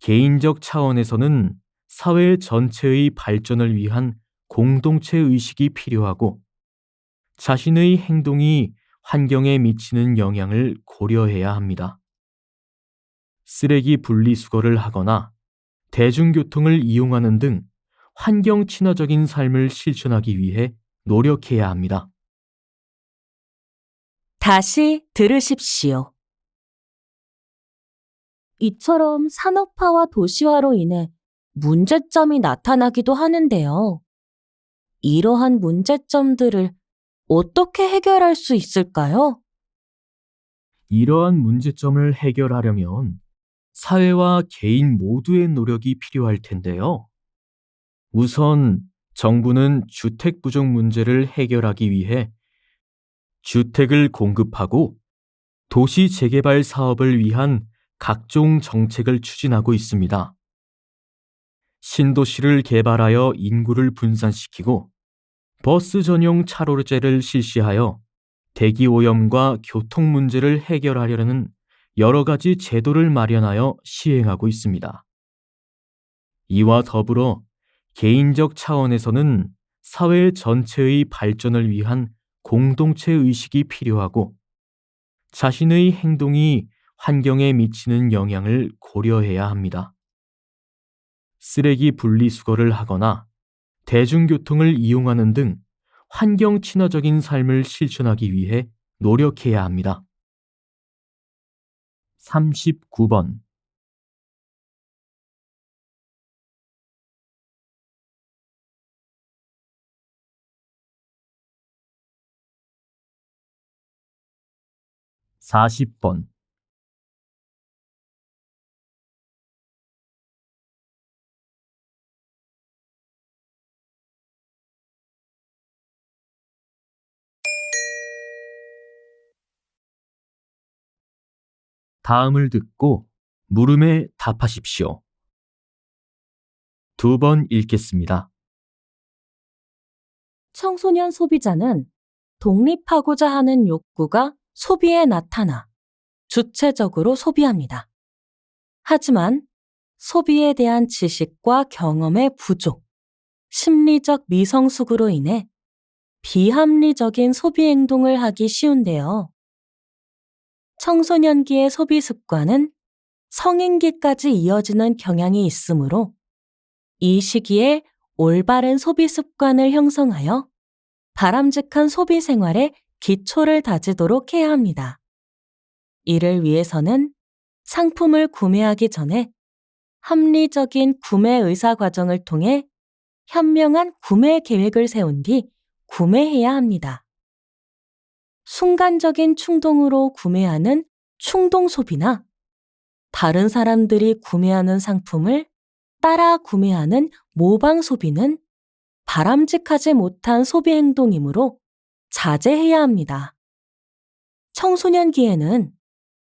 [SPEAKER 2] 개인적 차원에서는 사회 전체의 발전을 위한 공동체 의식이 필요하고 자신의 행동이 환경에 미치는 영향을 고려해야 합니다. 쓰레기 분리수거를 하거나 대중교통을 이용하는 등 환경 친화적인 삶을 실천하기 위해 노력해야 합니다.
[SPEAKER 1] 다시 들으십시오. 이처럼 산업화와 도시화로 인해 문제점이 나타나기도 하는데요. 이러한 문제점들을 어떻게 해결할 수 있을까요?
[SPEAKER 2] 이러한 문제점을 해결하려면 사회와 개인 모두의 노력이 필요할 텐데요. 우선 정부는 주택 부족 문제를 해결하기 위해 주택을 공급하고 도시 재개발 사업을 위한 각종 정책을 추진하고 있습니다. 신도시를 개발하여 인구를 분산시키고 버스 전용 차로제를 실시하여 대기 오염과 교통 문제를 해결하려는 여러 가지 제도를 마련하여 시행하고 있습니다. 이와 더불어 개인적 차원에서는 사회 전체의 발전을 위한 공동체 의식이 필요하고 자신의 행동이 환경에 미치는 영향을 고려해야 합니다. 쓰레기 분리수거를 하거나 대중교통을 이용하는 등 환경 친화적인 삶을 실천하기 위해 노력해야 합니다. 39번. 40번. '다음을 듣고 물음에 답하십시오. 2번 읽겠습니다.
[SPEAKER 1] 청소년 소비자는 독립하고자 하는 욕구가 소비에 나타나 주체적으로 소비합니다. 하지만 소비에 대한 지식과 경험의 부족, 심리적 미성숙으로 인해 비합리적인 소비 행동을 하기 쉬운데요. 청소년기의 소비 습관은 성인기까지 이어지는 경향이 있으므로 이 시기에 올바른 소비 습관을 형성하여 바람직한 소비 생활의 기초를 다지도록 해야 합니다. 이를 위해서는 상품을 구매하기 전에 합리적인 구매 의사 과정을 통해 현명한 구매 계획을 세운 뒤 구매해야 합니다. 순간적인 충동으로 구매하는 충동 소비나 다른 사람들이 구매하는 상품을 따라 구매하는 모방 소비는 바람직하지 못한 소비 행동이므로 자제해야 합니다. 청소년기에는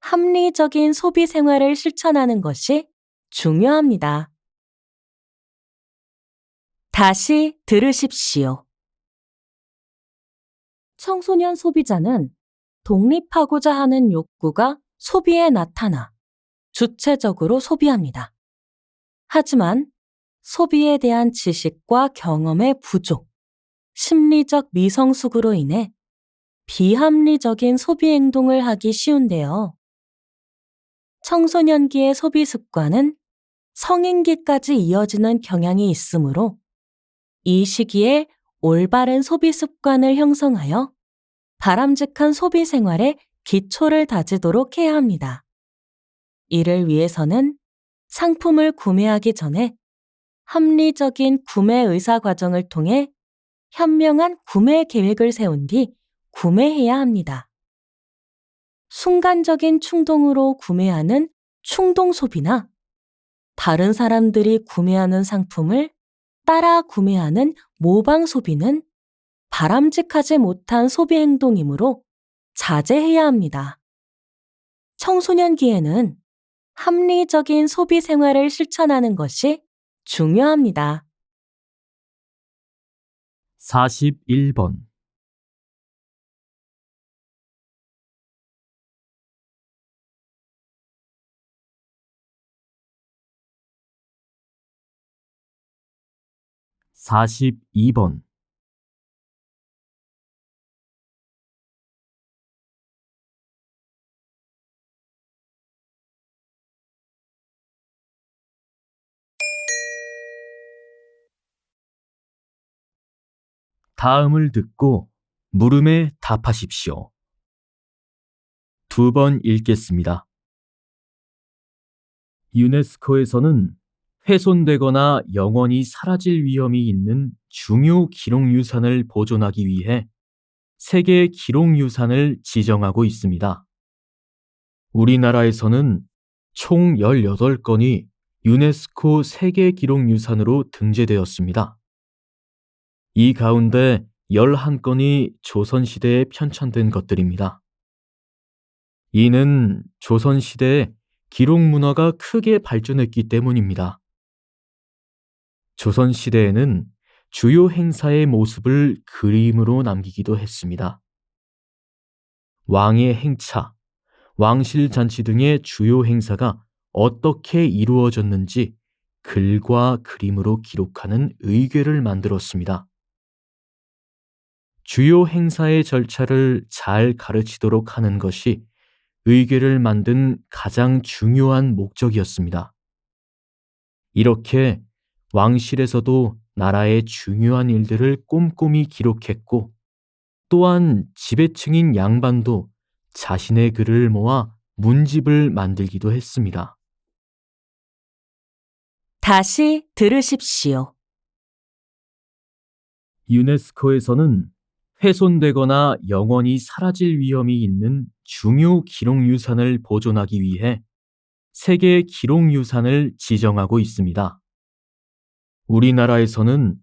[SPEAKER 1] 합리적인 소비 생활을 실천하는 것이 중요합니다. 다시 들으십시오. 청소년 소비자는 독립하고자 하는 욕구가 소비에 나타나 주체적으로 소비합니다. 하지만 소비에 대한 지식과 경험의 부족, 심리적 미성숙으로 인해 비합리적인 소비 행동을 하기 쉬운데요. 청소년기의 소비 습관은 성인기까지 이어지는 경향이 있으므로 이 시기에 올바른 소비 습관을 형성하여 바람직한 소비 생활의 기초를 다지도록 해야 합니다. 이를 위해서는 상품을 구매하기 전에 합리적인 구매 의사 과정을 통해 현명한 구매 계획을 세운 뒤 구매해야 합니다. 순간적인 충동으로 구매하는 충동 소비나 다른 사람들이 구매하는 상품을 따라 구매하는 모방 소비는 바람직하지 못한 소비 행동이므로 자제해야 합니다. 청소년기에는 합리적인 소비 생활을 실천하는 것이 중요합니다.
[SPEAKER 2] 41번. (42번) 다음을 듣고 물음에 답하십시오. 2번 읽겠습니다. 유네스코에서는 훼손되거나 영원히 사라질 위험이 있는 중요 기록유산을 보존하기 위해 세계 기록유산을 지정하고 있습니다. 우리나라에서는 총 18건이 유네스코 세계 기록유산으로 등재되었습니다. 이 가운데 11건이 조선시대에 편찬된 것들입니다. 이는 조선시대에 기록문화가 크게 발전했기 때문입니다. 조선시대에는 주요 행사의 모습을 그림으로 남기기도 했습니다. 왕의 행차, 왕실잔치 등의 주요 행사가 어떻게 이루어졌는지 글과 그림으로 기록하는 의궤를 만들었습니다. 주요 행사의 절차를 잘 가르치도록 하는 것이 의궤를 만든 가장 중요한 목적이었습니다. 이렇게 왕실에서도 나라의 중요한 일들을 꼼꼼히 기록했고, 또한 지배층인 양반도 자신의 글을 모아 문집을 만들기도 했습니다.
[SPEAKER 1] 다시 들으십시오.
[SPEAKER 2] 유네스코에서는 훼손되거나 영원히 사라질 위험이 있는 중요 기록유산을 보존하기 위해 세계 기록유산을 지정하고 있습니다. 우리나라에서는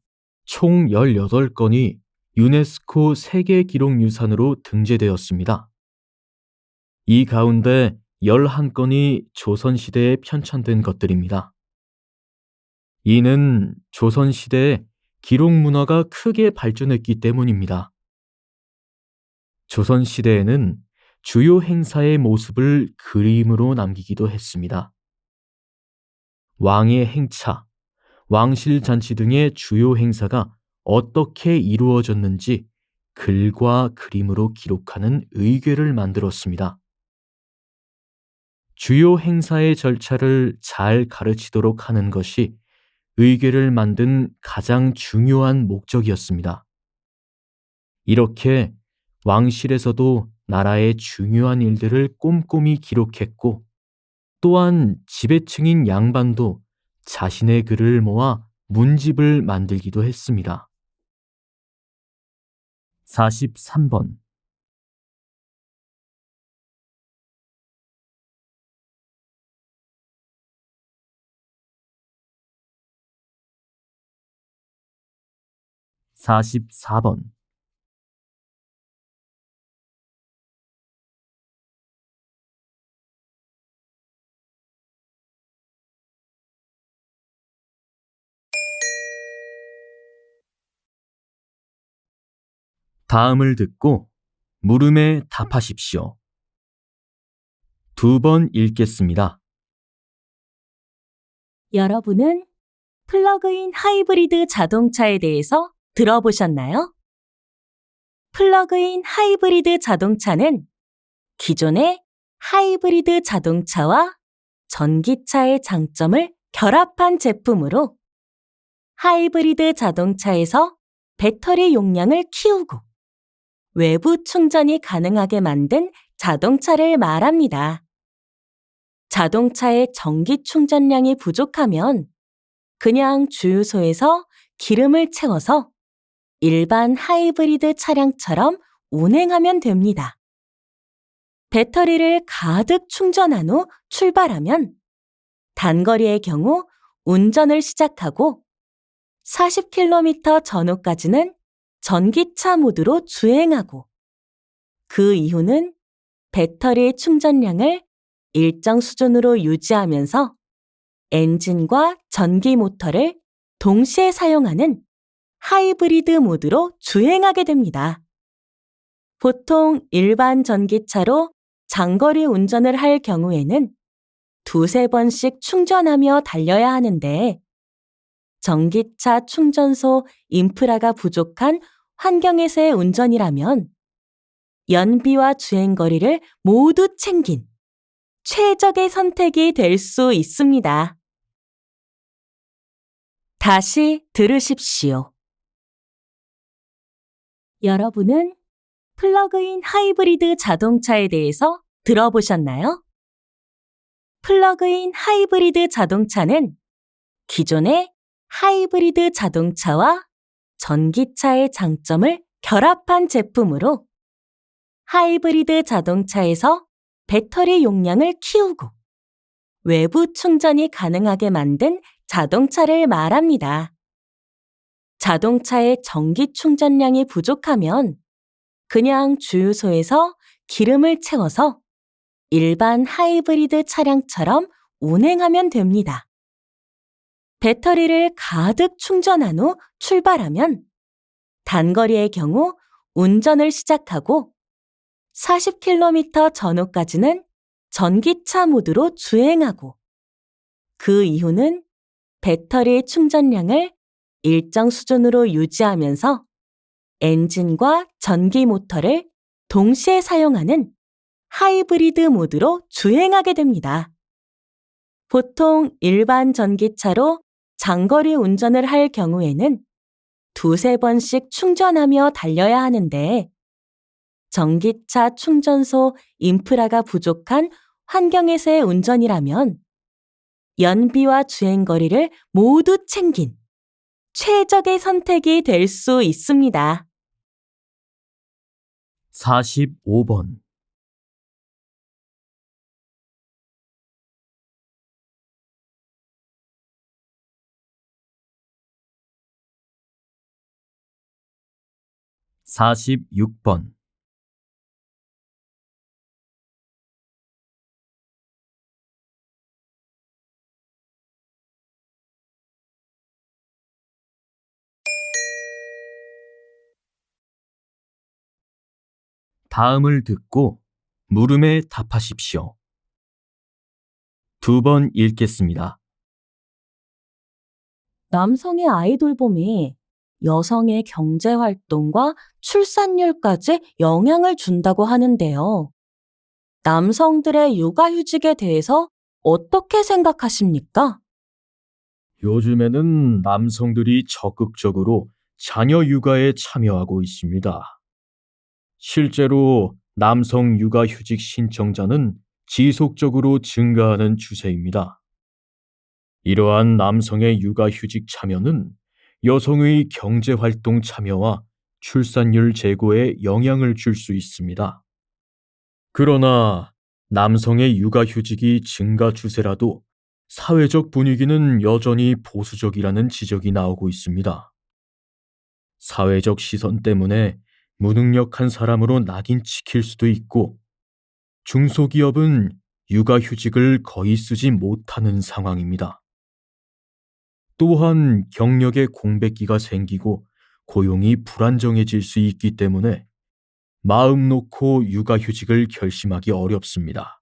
[SPEAKER 2] 총 18건이 유네스코 세계 기록유산으로 등재되었습니다. 이 가운데 11건이 조선시대에 편찬된 것들입니다. 이는 조선시대에 기록문화가 크게 발전했기 때문입니다. 조선시대에는 주요 행사의 모습을 그림으로 남기기도 했습니다. 왕의 행차, 왕실잔치 등의 주요 행사가 어떻게 이루어졌는지 글과 그림으로 기록하는 의궤를 만들었습니다. 주요 행사의 절차를 잘 가르치도록 하는 것이 의궤를 만든 가장 중요한 목적이었습니다. 이렇게 왕실에서도 나라의 중요한 일들을 꼼꼼히 기록했고, 또한 지배층인 양반도 자신의 글을 모아 문집을 만들기도 했습니다. 43번. (44번) 다음을 듣고 물음에 답하십시오. 2번 읽겠습니다.
[SPEAKER 1] 여러분은 플러그인 하이브리드 자동차에 대해서 들어보셨나요? 플러그인 하이브리드 자동차는 기존의 하이브리드 자동차와 전기차의 장점을 결합한 제품으로 하이브리드 자동차에서 배터리 용량을 키우고 외부 충전이 가능하게 만든 자동차를 말합니다. 자동차의 전기 충전량이 부족하면 그냥 주유소에서 기름을 채워서 일반 하이브리드 차량처럼 운행하면 됩니다. 배터리를 가득 충전한 후 출발하면 단거리의 경우 운전을 시작하고 40km 전후까지는 전기차 모드로 주행하고 그 이후는 배터리 충전량을 일정 수준으로 유지하면서 엔진과 전기 모터를 동시에 사용하는 하이브리드 모드로 주행하게 됩니다. 보통 일반 전기차로 장거리 운전을 할 경우에는 2~3번씩 충전하며 달려야 하는데 전기차 충전소 인프라가 부족한 환경에서의 운전이라면 연비와 주행거리를 모두 챙긴 최적의 선택이 될 수 있습니다. 다시 들으십시오. 여러분은 플러그인 하이브리드 자동차에 대해서 들어보셨나요? 플러그인 하이브리드 자동차는 기존의 하이브리드 자동차와 전기차의 장점을 결합한 제품으로 하이브리드 자동차에서 배터리 용량을 키우고 외부 충전이 가능하게 만든 자동차를 말합니다. 자동차의 전기 충전량이 부족하면 그냥 주유소에서 기름을 채워서 일반 하이브리드 차량처럼 운행하면 됩니다. 배터리를 가득 충전한 후 출발하면 단거리의 경우 운전을 시작하고 40km 전후까지는 전기차 모드로 주행하고 그 이후는 배터리 충전량을 일정 수준으로 유지하면서 엔진과 전기 모터를 동시에 사용하는 하이브리드 모드로 주행하게 됩니다. 보통 일반 전기차로 장거리 운전을 할 경우에는 2~3번씩 충전하며 달려야 하는데 전기차 충전소 인프라가 부족한 환경에서의 운전이라면 연비와 주행거리를 모두 챙긴 최적의 선택이 될 수 있습니다.
[SPEAKER 2] 45번. (46번) 다음을 듣고 물음에 답하십시오. 2번 읽겠습니다.
[SPEAKER 1] 남성의 아이돌봄이 여성의 경제활동과 출산율까지 영향을 준다고 하는데요. 남성들의 육아휴직에 대해서 어떻게 생각하십니까?
[SPEAKER 2] 요즘에는 남성들이 적극적으로 자녀 육아에 참여하고 있습니다. 실제로 남성 육아휴직 신청자는 지속적으로 증가하는 추세입니다. 이러한 남성의 육아휴직 참여는 여성의 경제활동 참여와 출산율 제고에 영향을 줄 수 있습니다. 그러나 남성의 육아휴직이 증가 추세라도 사회적 분위기는 여전히 보수적이라는 지적이 나오고 있습니다. 사회적 시선 때문에 무능력한 사람으로 낙인찍힐 수도 있고, 중소기업은 육아휴직을 거의 쓰지 못하는 상황입니다. 또한 경력의 공백기가 생기고 고용이 불안정해질 수 있기 때문에 마음 놓고 육아휴직을 결심하기 어렵습니다.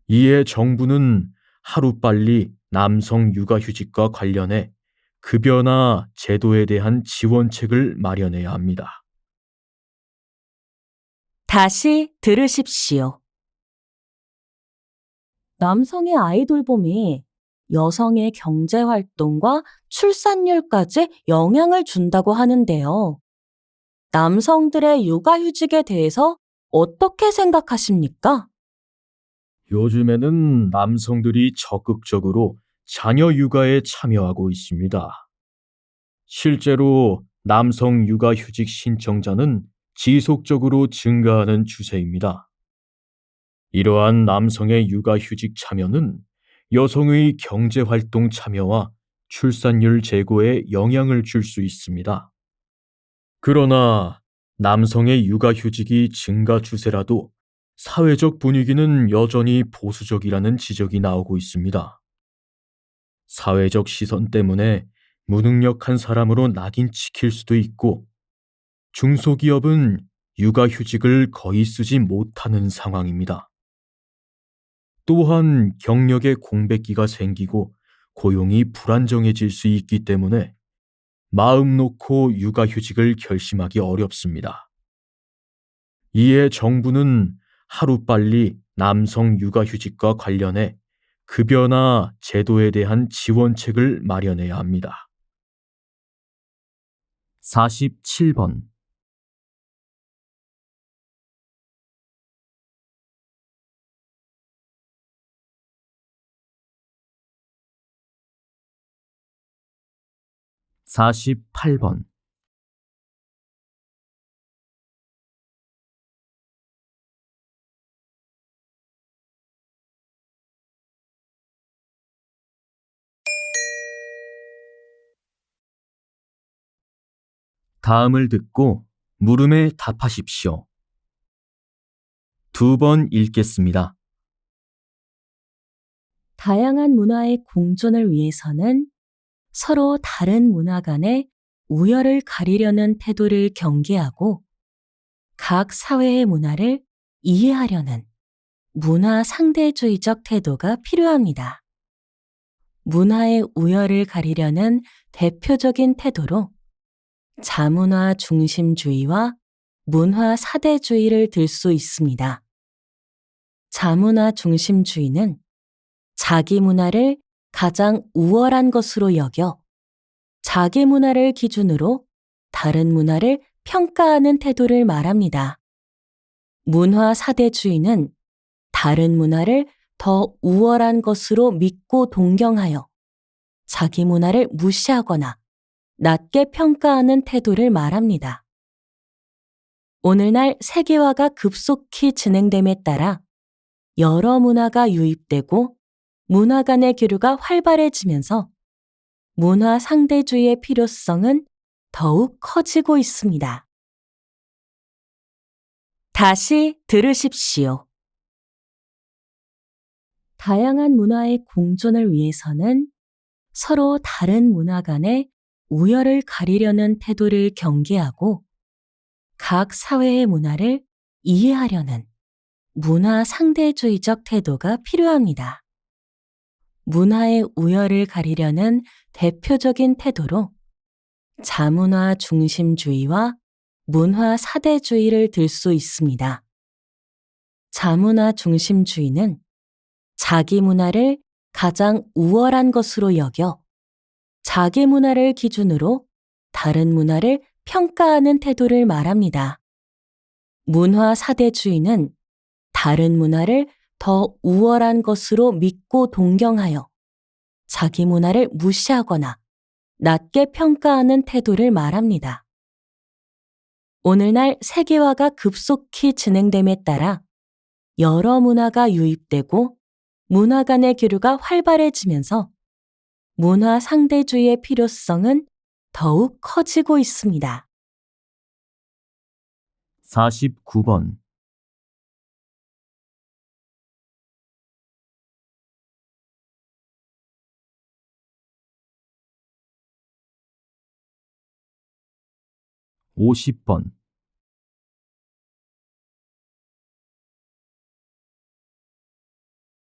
[SPEAKER 2] 이에 정부는 하루빨리 남성 육아휴직과 관련해 급여나 제도에 대한 지원책을 마련해야 합니다.
[SPEAKER 1] 다시 들으십시오. 남성의 아이돌봄이 여성의 경제활동과 출산율까지 영향을 준다고 하는데요. 남성들의 육아휴직에 대해서 어떻게 생각하십니까?
[SPEAKER 2] 요즘에는 남성들이 적극적으로 자녀 육아에 참여하고 있습니다. 실제로 남성 육아휴직 신청자는 지속적으로 증가하는 추세입니다. 이러한 남성의 육아휴직 참여는 여성의 경제활동 참여와 출산율 제고에 영향을 줄 수 있습니다. 그러나 남성의 육아휴직이 증가 추세라도 사회적 분위기는 여전히 보수적이라는 지적이 나오고 있습니다. 사회적 시선 때문에 무능력한 사람으로 낙인찍힐 수도 있고, 중소기업은 육아휴직을 거의 쓰지 못하는 상황입니다. 또한 경력의 공백기가 생기고 고용이 불안정해질 수 있기 때문에 마음 놓고 육아휴직을 결심하기 어렵습니다. 이에 정부는 하루빨리 남성 육아휴직과 관련해 급여나 제도에 대한 지원책을 마련해야 합니다. 47번 48번 다음을 듣고 물음에 답하십시오. 2번 읽겠습니다.
[SPEAKER 1] 다양한 문화의 공존을 위해서는 서로 다른 문화 간의 우열을 가리려는 태도를 경계하고 각 사회의 문화를 이해하려는 문화 상대주의적 태도가 필요합니다. 문화의 우열을 가리려는 대표적인 태도로 자문화 중심주의와 문화 사대주의를 들 수 있습니다. 자문화 중심주의는 자기 문화를 가장 우월한 것으로 여겨 자기 문화를 기준으로 다른 문화를 평가하는 태도를 말합니다. 문화 사대주의는 다른 문화를 더 우월한 것으로 믿고 동경하여 자기 문화를 무시하거나 낮게 평가하는 태도를 말합니다. 오늘날 세계화가 급속히 진행됨에 따라 여러 문화가 유입되고 문화 간의 교류가 활발해지면서 문화 상대주의의 필요성은 더욱 커지고 있습니다. 다시 들으십시오. 다양한 문화의 공존을 위해서는 서로 다른 문화 간의 우열을 가리려는 태도를 경계하고 각 사회의 문화를 이해하려는 문화 상대주의적 태도가 필요합니다. 문화의 우열을 가리려는 대표적인 태도로 자문화 중심주의와 문화 사대주의를 들 수 있습니다. 자문화 중심주의는 자기 문화를 가장 우월한 것으로 여겨 자기 문화를 기준으로 다른 문화를 평가하는 태도를 말합니다. 문화 사대주의는 다른 문화를 더 우월한 것으로 믿고 동경하여 자기 문화를 무시하거나 낮게 평가하는 태도를 말합니다. 오늘날 세계화가 급속히 진행됨에 따라 여러 문화가 유입되고 문화 간의 교류가 활발해지면서 문화 상대주의의 필요성은 더욱 커지고 있습니다.
[SPEAKER 2] 49번. (50번)